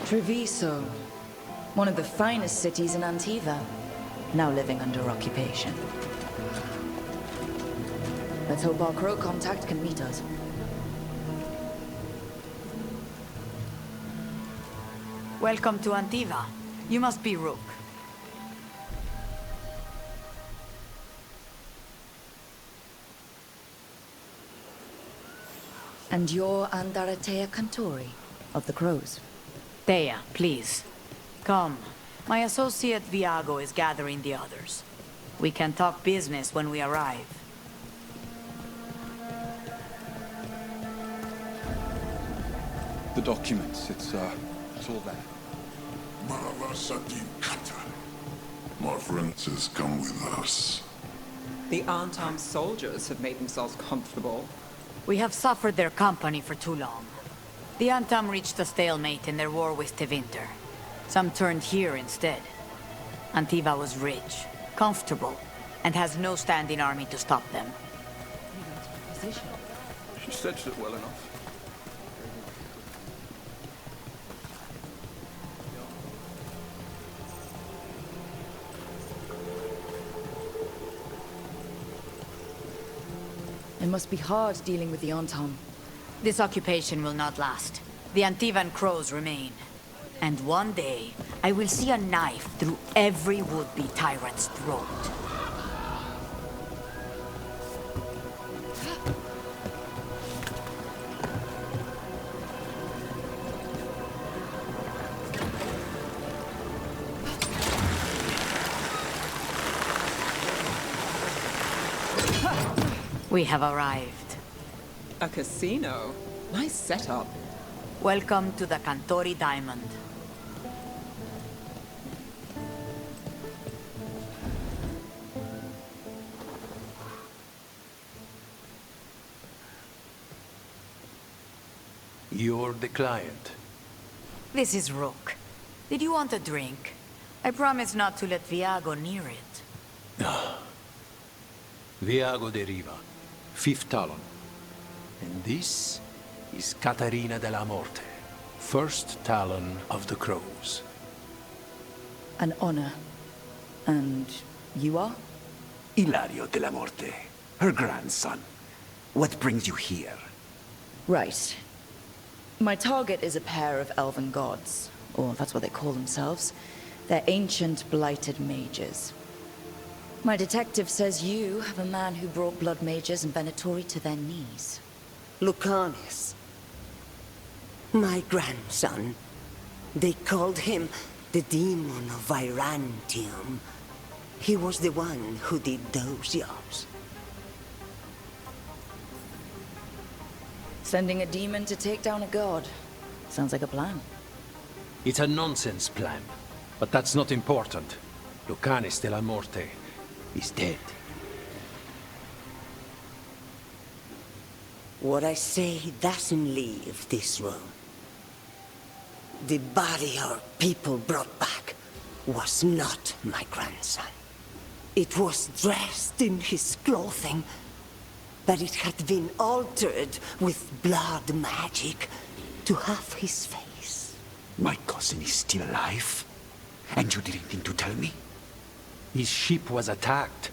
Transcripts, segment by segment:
Treviso, one of the finest cities in Antiva, now living under occupation. Let's hope our crow contact can meet us. Welcome to Antiva. You must be Rook. And you're Andaratea Cantori, of the Crows. Thea, please. Come. My associate Viago is gathering the others. We can talk business when we arrive. The documents, it's all there. Maravasatin Kata. My friends has come with us. The unarmed soldiers have made themselves comfortable. We have suffered their company for too long. The Antam reached a stalemate in their war with Tevinter. Some turned here instead. Antiva was rich, comfortable, and has no standing army to stop them. She said it well enough. It must be hard dealing with the Antam. This occupation will not last. The Antivan Crows remain. And one day, I will see a knife through every would-be tyrant's throat. We have arrived. A casino? Nice setup. Welcome to the Cantori Diamond. You're the client. This is Rook. Did you want a drink? I promise not to let Viago near it. Viago de Riva, 5th Talon. And this is Caterina della Morte, 1st Talon of the Crows. An honor. And you are? Ilario della Morte, her grandson. What brings you here? Right. My target is a pair of elven gods, or that's what they call themselves. They're ancient, blighted mages. My detective says you have a man who brought blood mages and Venatori to their knees. Lucanis. My grandson. They called him the Demon of Virantium. He was the one who did those jobs. Sending a demon to take down a god. Sounds like a plan. It's a nonsense plan, but that's not important. Lucanis della Morte is dead. What I say doesn't leave this room. The body our people brought back was not my grandson. It was dressed in his clothing, but it had been altered with blood magic to have his face. My cousin is still alive? And you didn't think to tell me? His ship was attacked.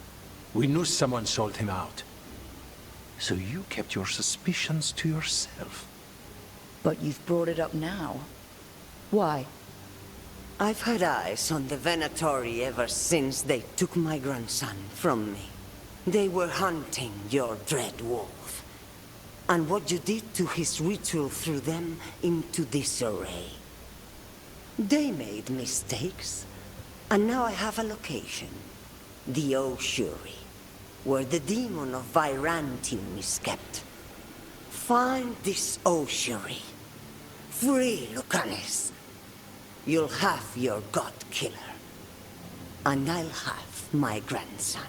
We knew someone sold him out. So you kept your suspicions to yourself. But you've brought it up now. Why? I've had eyes on the Venatori ever since they took my grandson from me. They were hunting your dread wolf. And what you did to his ritual threw them into disarray. They made mistakes, and now I have a location. The Ossuary, where the demon of Virantium is kept. Find this Ossuary. Free Lucanis. You'll have your god killer. And I'll have my grandson.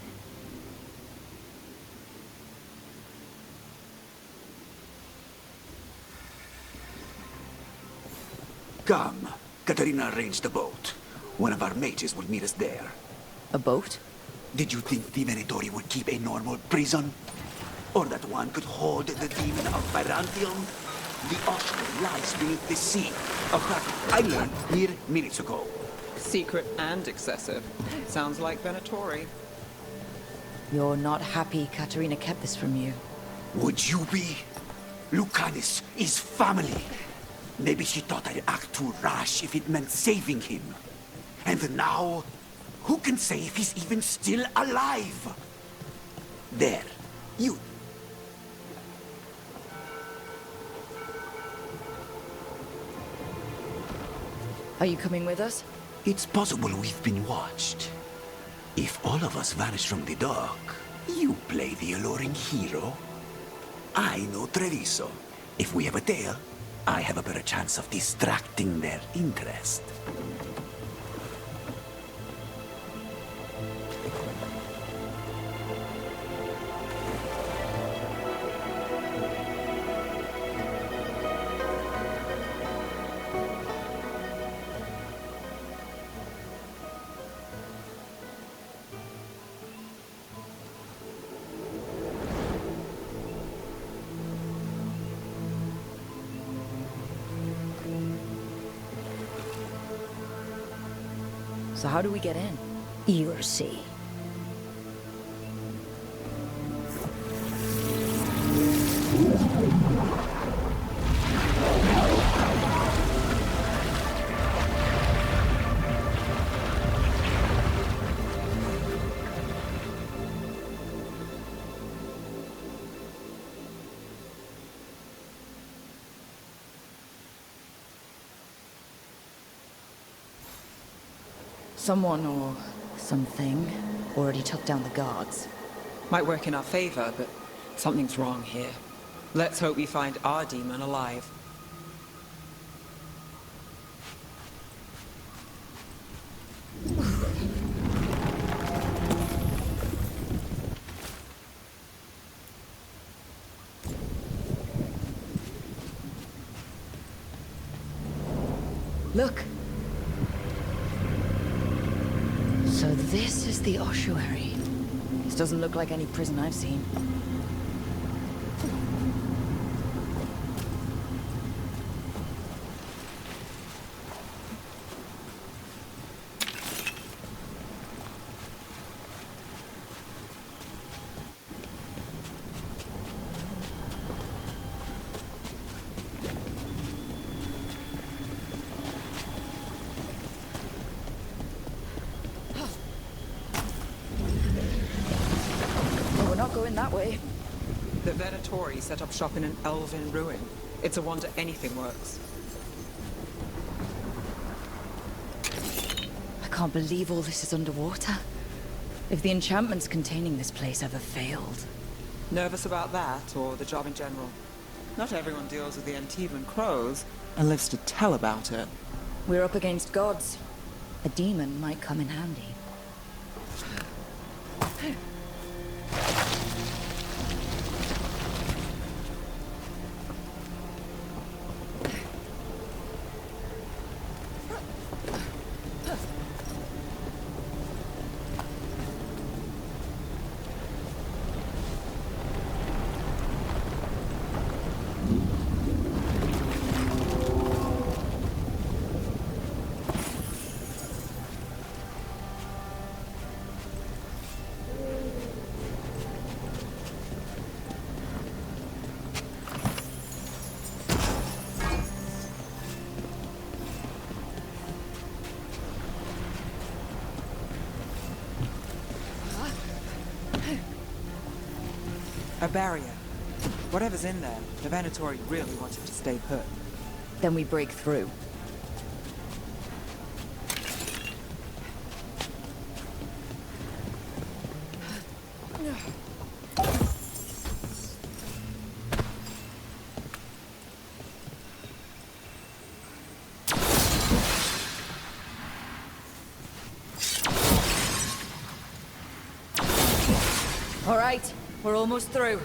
Come. Katerina arranged a boat. One of our mages will meet us there. A boat? Did you think the Venatori would keep a normal prison? Or that one could hold the demon of Virantium? The ocean lies beneath the sea. A fact I learned mere minutes ago. Secret and excessive. Sounds like Venatori. You're not happy Katerina kept this from you. Would you be? Lucanis is family. Maybe she thought I'd act too rash if it meant saving him. And now, who can say if he's even still alive? There, you. Are you coming with us? It's possible we've been watched. If all of us vanish from the dock, you play the alluring hero. I know Treviso. If we have a tail, I have a better chance of distracting their interest. So how do we get in? You'll see. Someone or something already took down the guards. Might work in our favor, but something's wrong here. Let's hope we find our demon alive. Look! So this is the ossuary. This doesn't look like any prison I've seen. Going that way. The Venatori set up shop in an elven ruin. It's a wonder anything works. I can't believe all this is underwater. If the enchantments containing this place ever failed. Nervous about that, or the job in general? Not everyone deals with the Antivan crows and lives to tell about it. We're up against gods. A demon might come in handy. A barrier. Whatever's in there, the Venatori really wants it to stay put. Then we break through. All right, we're almost through.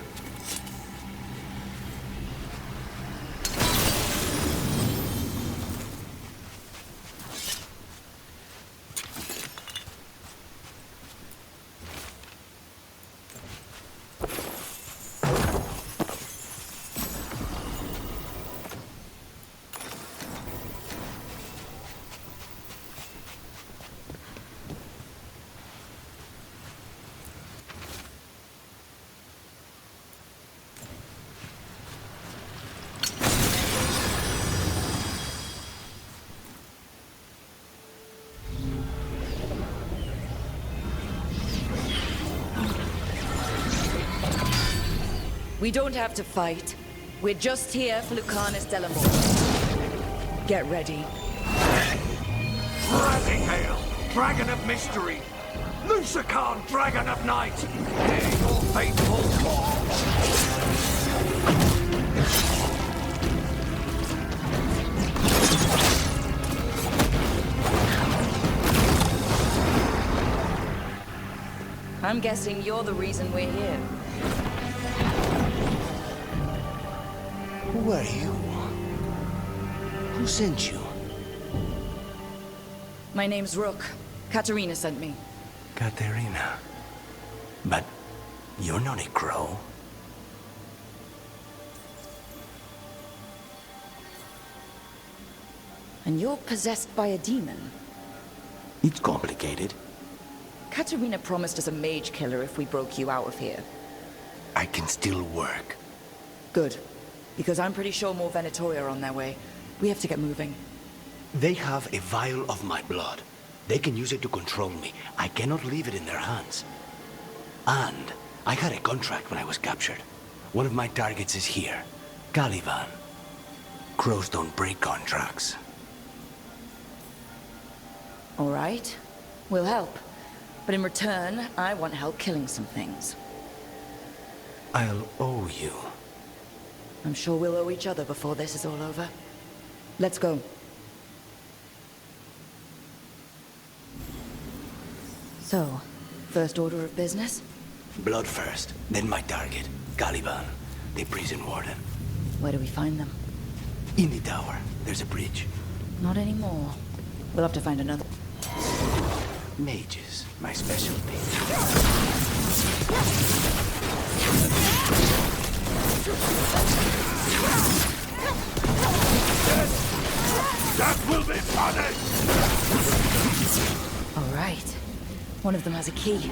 We don't have to fight. We're just here for Lucanis de la Morte. Get ready. Rising Hail, Dragon of Mystery! Lucican, Dragon of Night! Hear your faithful call! I'm guessing you're the reason we're here. Who are you? Who sent you? My name's Rook. Katerina sent me. Katerina. But you're not a crow. And you're possessed by a demon. It's complicated. Katerina promised us a mage killer if we broke you out of here. I can still work. Good. Because I'm pretty sure more Venatori are on their way. We have to get moving. They have a vial of my blood. They can use it to control me. I cannot leave it in their hands. And I had a contract when I was captured. One of my targets is here. Caliban. Crows don't break contracts. All right. We'll help. But in return, I want help killing some things. I'll owe you. I'm sure we'll owe each other before this is all over. Let's go. So, first order of business? Blood first, then my target. Caliban, the prison warden. Where do we find them? In the tower. There's a bridge. Not anymore. We'll have to find another. Mages, my specialty. That will be funny! All right. One of them has a key.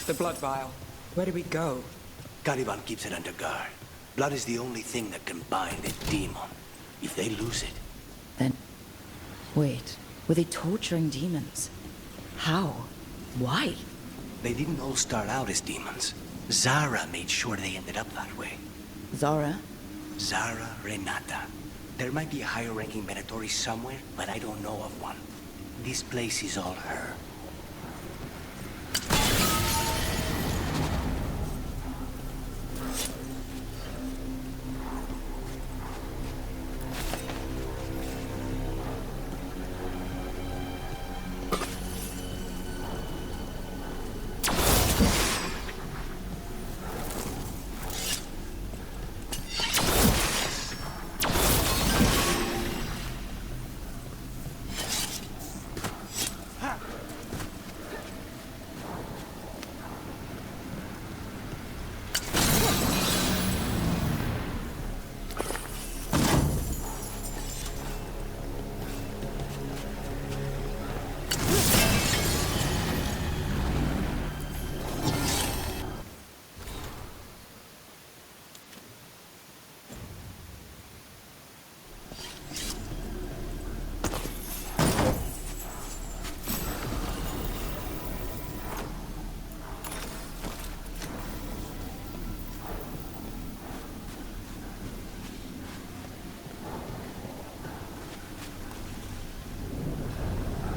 The blood vial. Where do we go? Caliban keeps it under guard. Blood is the only thing that can bind a demon. If they lose it... Then... Wait. Were they torturing demons? How? Why? They didn't all start out as demons. Zara made sure they ended up that way. Zara? Zara Renata. There might be a higher-ranking Venatori somewhere, but I don't know of one. This place is all her.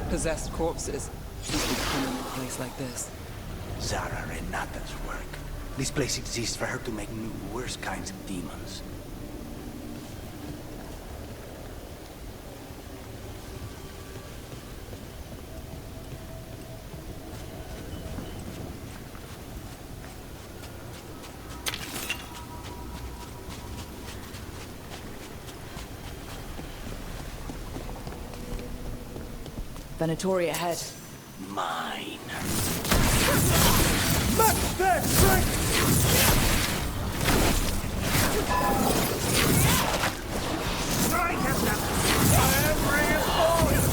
Possessed corpses. Must be common in a place like this. Zara Renata's work. This place exists for her to make new, worse kinds of demons. Venatori ahead. Mine. Match their strength! Strike at them! Bring it forward!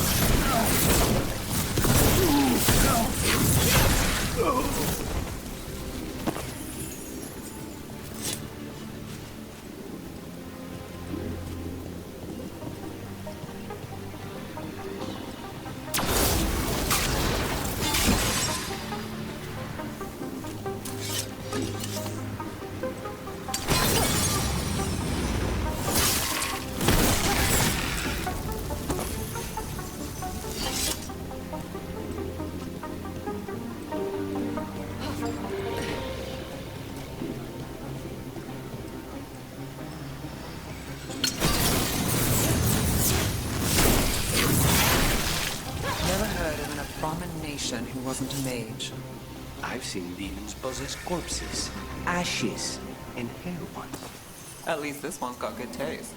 abomination who wasn't a mage. I've seen demons possess corpses, ashes, and hair once. At least this one's got good taste.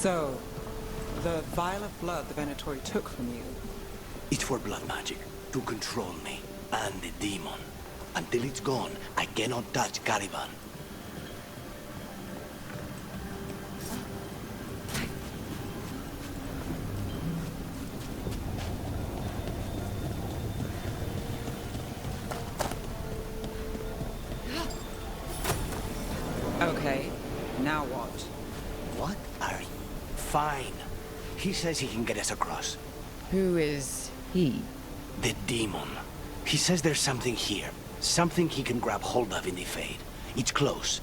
So, the vial of blood the Venatori took from you. It's for blood magic, to control me, and the demon. Until it's gone, I cannot touch Caliban. Okay, now what? What are you? Fine. He says he can get us across. Who is he? The demon. He says there's something here. Something he can grab hold of in the Fade. It's close.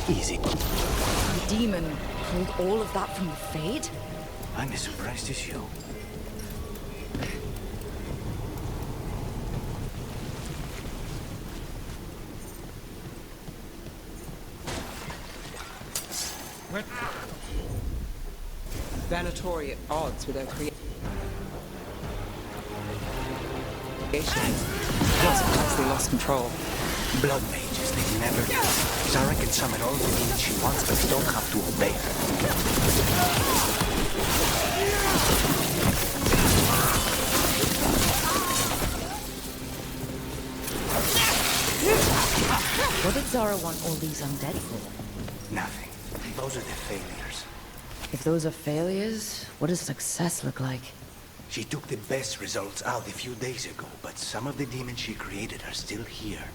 Easy. The demon pulled all of that from the Fade? I'm as surprised as you. Venatori at odds with their creation. Just because they lost control. Blood mages, they never do. Zara can summon all the demons she wants, but they don't have to obey her. What did Zara want all these undead for? Nothing. Those are the failures. If those are failures, what does success look like? She took the best results out a few days ago, but some of the demons she created are still here.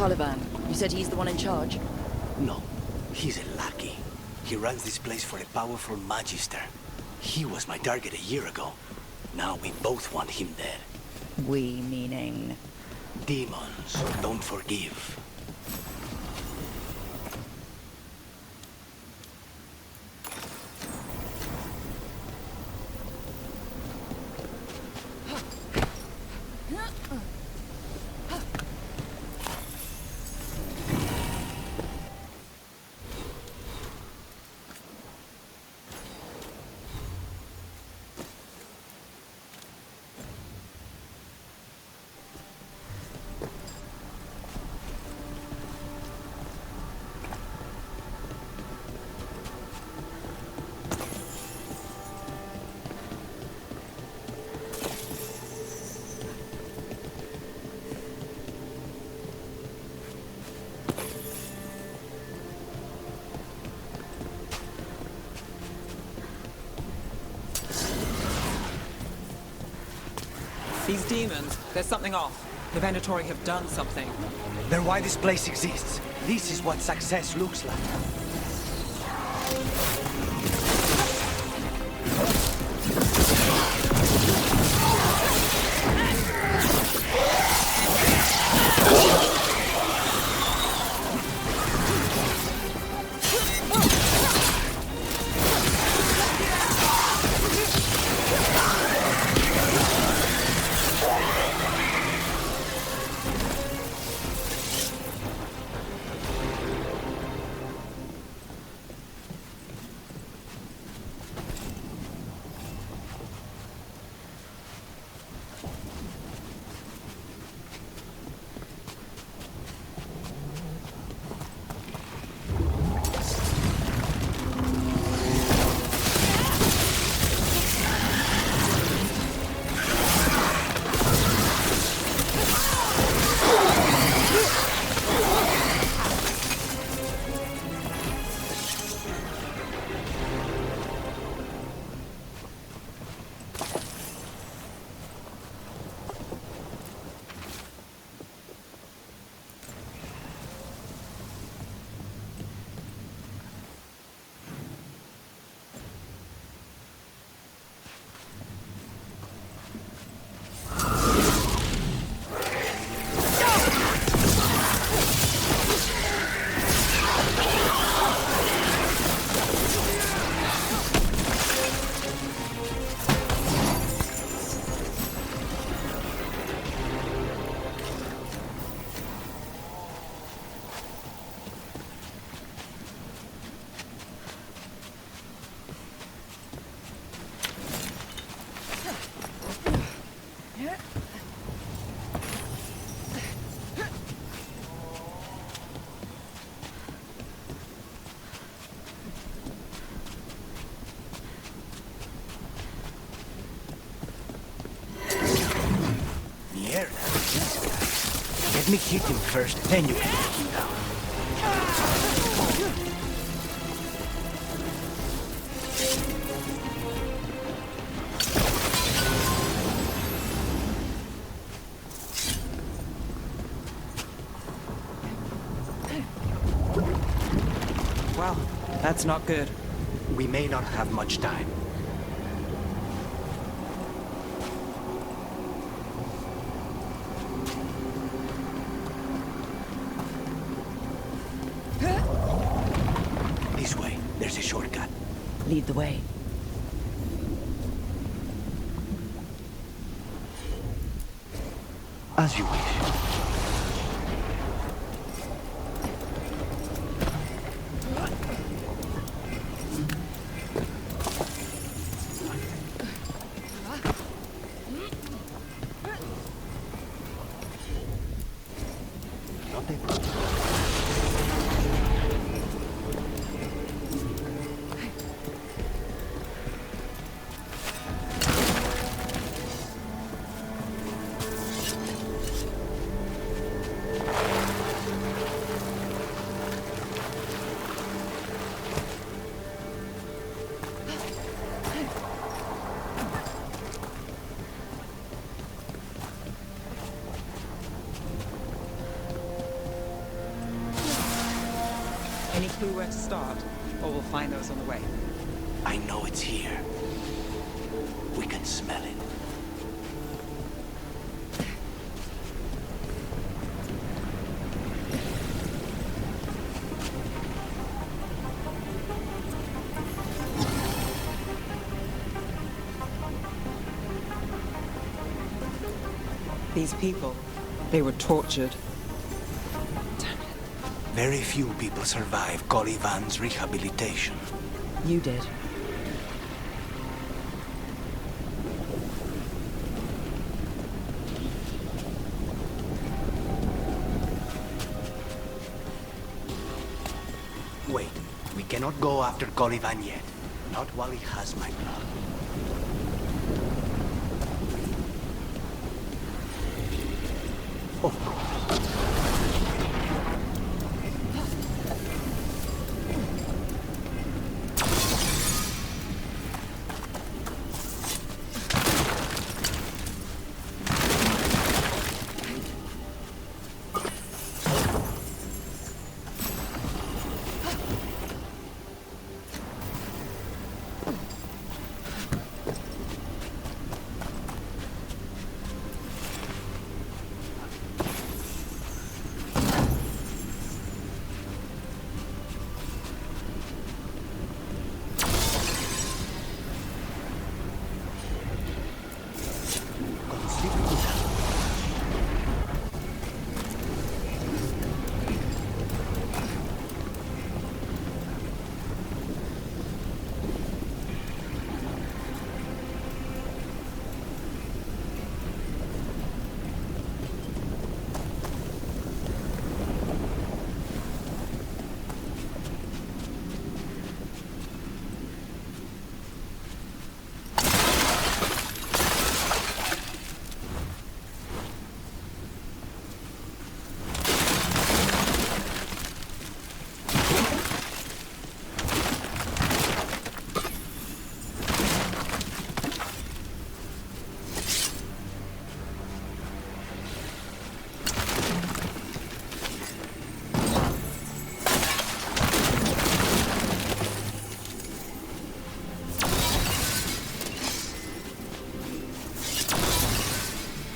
Caliban. You said he's the one in charge? No, he's a lackey. He runs this place for a powerful magister. He was my target a year ago. Now we both want him dead. We meaning... Demons don't forgive. These demons, there's something off. The Venatori have done something. They're why this place exists. This is what success looks like. Let me hit him first, then you can take him down. Well, that's not good. We may not have much time. This way. There's a shortcut. Lead the way. As you wish. clue where to start? Or we'll find those on the way. I know it's here. We can smell it. These people, they were tortured. Very few people survive Colivan's rehabilitation. You did. Wait, we cannot go after Colivan yet. Not while he has my blood. Of course.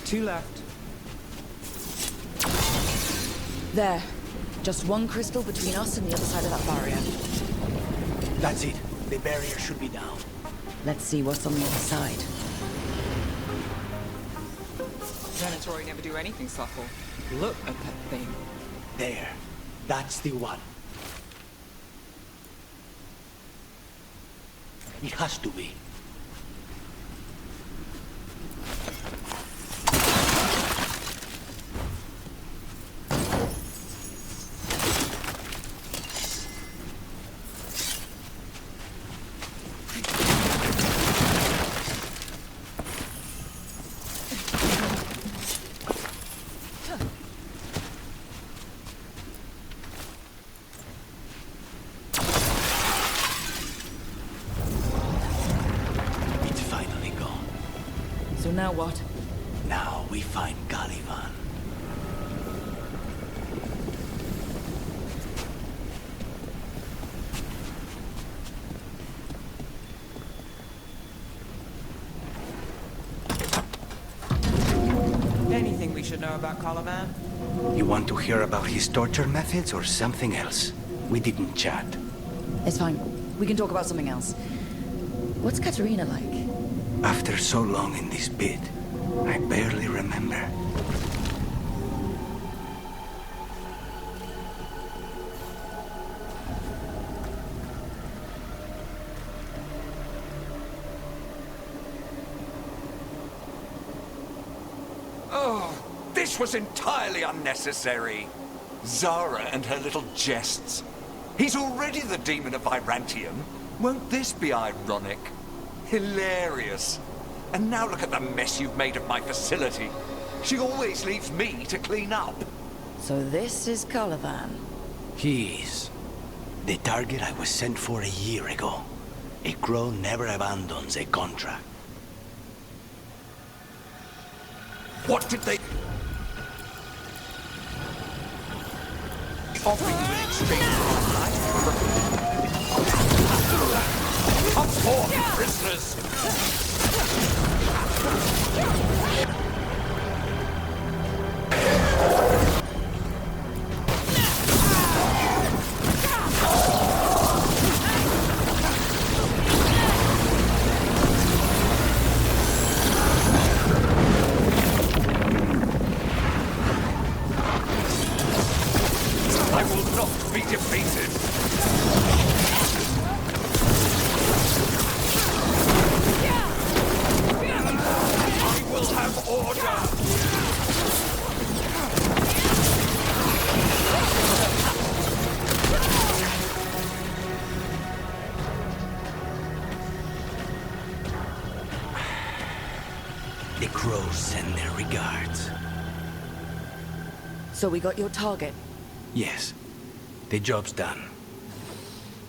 Two left. There. Just one crystal between us and the other side of that barrier. That's it. The barrier should be down. Let's see what's on the other side. Venatori never do anything subtle. Look at that thing. There. That's the one. It has to be. So now what? Now we find Caliban. Anything we should know about Caliban? You want to hear about his torture methods or something else? We didn't chat. It's fine. We can talk about something else. What's Katerina like? After so long in this pit, I barely remember. Oh, this was entirely unnecessary. Zara and her little jests. He's already the demon of Irantium. Won't this be ironic? Hilarious. And now look at the mess you've made of my facility. She always leaves me to clean up. So this is Caliban. He is. The target I was sent for a year ago. A crow never abandons a contract. What did they offer you in exchange for our life? want prisoners. I will not be defeated. I will have order. The crows send their regards. So we got your target. Yes. The job's done.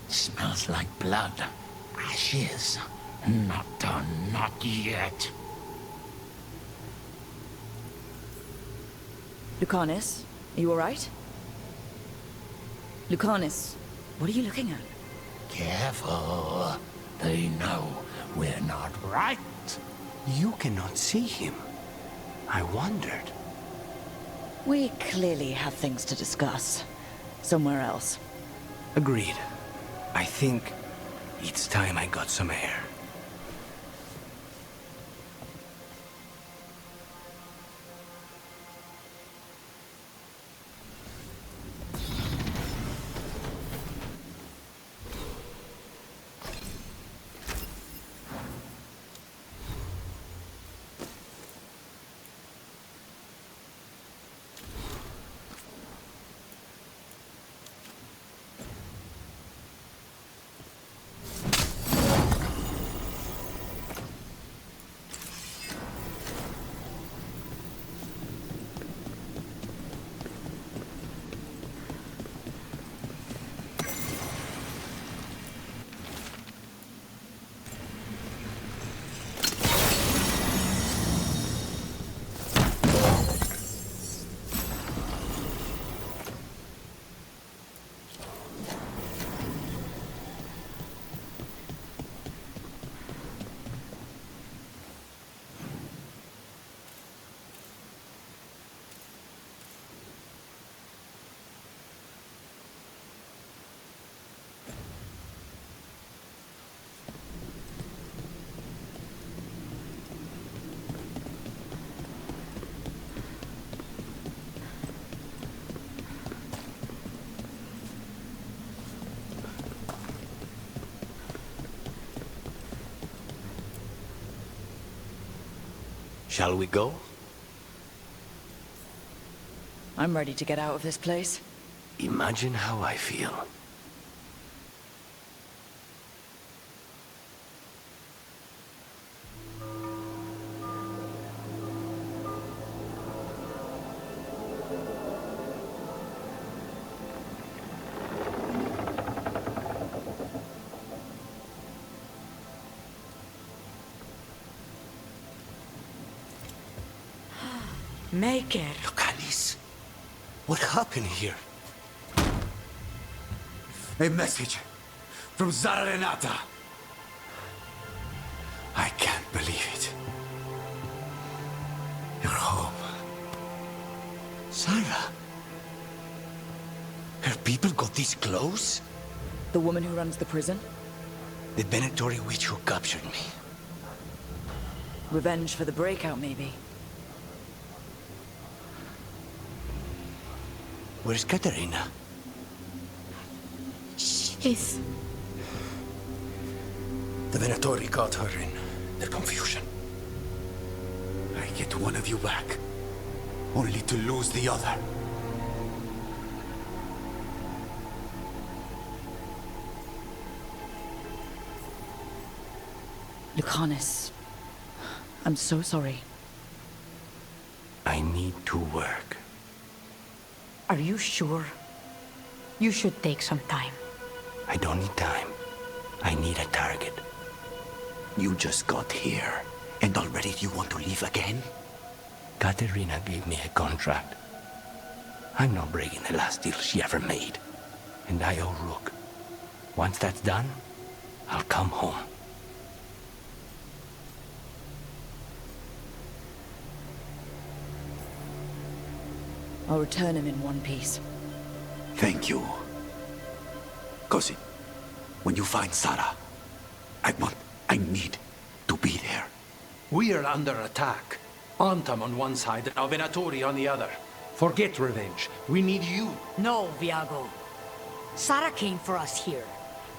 Smells like blood. Ashes. Not done, not yet. Lucanis, are you alright? Lucanis, what are you looking at? Careful. They know we're not right. You cannot see him. I wondered. We clearly have things to discuss. Somewhere else. Agreed. I think it's time I got some air. Shall we go? I'm ready to get out of this place. Imagine how I feel. Make it. Lucanis, what happened here? A message from Zara Renata. I can't believe it. You're home. Sarah? Her people got this close? The woman who runs the prison? The Venatori witch who captured me. Revenge for the breakout, maybe. Where's Katerina? She's... The Venatori caught her in their confusion. I get one of you back, only to lose the other. Lucanis, I'm so sorry. I need to work. Are you sure? You should take some time. I don't need time. I need a target. You just got here, and already you want to leave again? Katerina gave me a contract. I'm not breaking the last deal she ever made. And I owe Rook. Once that's done, I'll come home. I'll return him in one piece. Thank you. Cousin, when you find Sarah, I need to be there. We are under attack. Antam on one side and Venatori on the other. Forget revenge. We need you. No, Viago. Sara came for us here,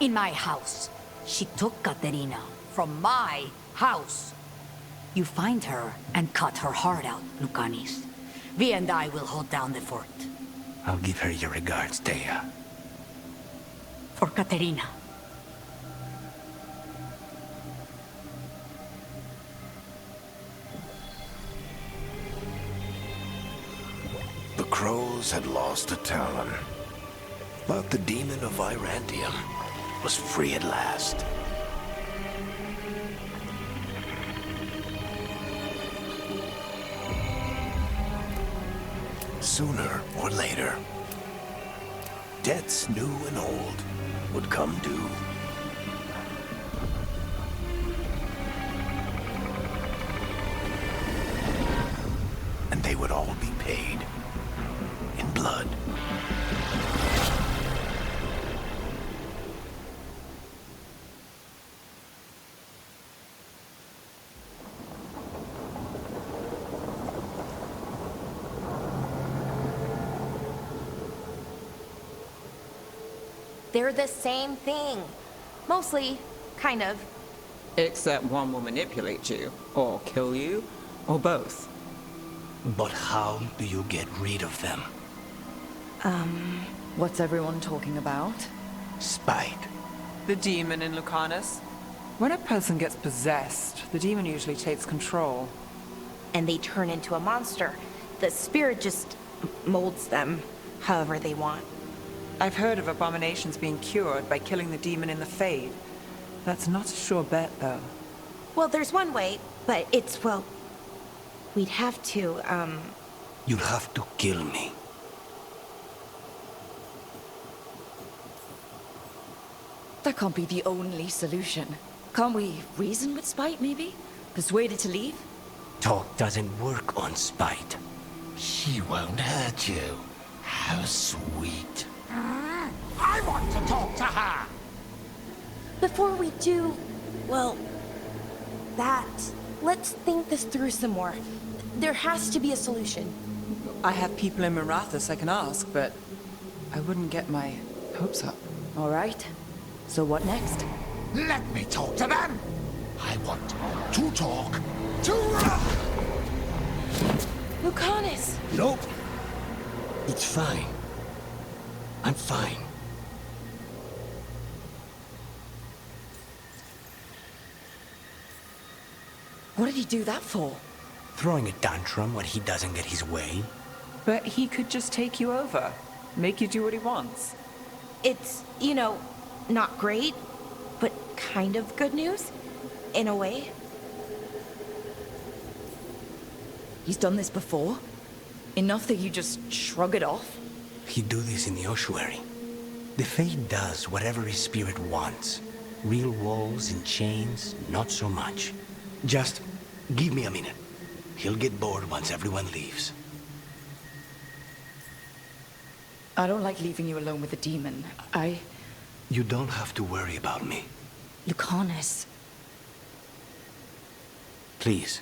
in my house. She took Caterina from my house. You find her and cut her heart out, Lucanis. Vi and I will hold down the fort. I'll give her your regards, Thea. For Caterina. The crows had lost a talon, but the demon of Irantium was free at last. Sooner or later, debts new and old would come due. And they would all be paid in blood. They're the same thing. Mostly, kind of. Except one will manipulate you, or kill you, or both. But how do you get rid of them? What's everyone talking about? Spite. The demon in Lucanis? When a person gets possessed, the demon usually takes control. And they turn into a monster. The spirit just molds them however they want. I've heard of abominations being cured by killing the demon in the Fade. That's not a sure bet, though. Well, there's one way, but it's, well... We'd have to, You'll have to kill me. That can't be the only solution. Can't we reason with Spite, maybe? Persuade it to leave? Talk doesn't work on spite. She won't hurt you. How sweet. I want to talk to her. before we do, well, that, let's think this through some more. There has to be a solution. I have people in Marathas I can ask, but I wouldn't get my hopes up. All right. So what next? Let me talk to them. I want to talk to... Lucanis! Nope. It's fine. I'm fine. What did he do that for? Throwing a tantrum when he doesn't get his way. But he could just take you over. Make you do what he wants. It's, you know, not great, but kind of good news, in a way. He's done this before? Enough that you just shrug it off? He'd do this in the ossuary. The Fate does whatever his spirit wants. Real walls and chains, not so much. Just give me a minute. He'll get bored once everyone leaves. I don't like leaving you alone with the demon. You don't have to worry about me. Lucanis. Please.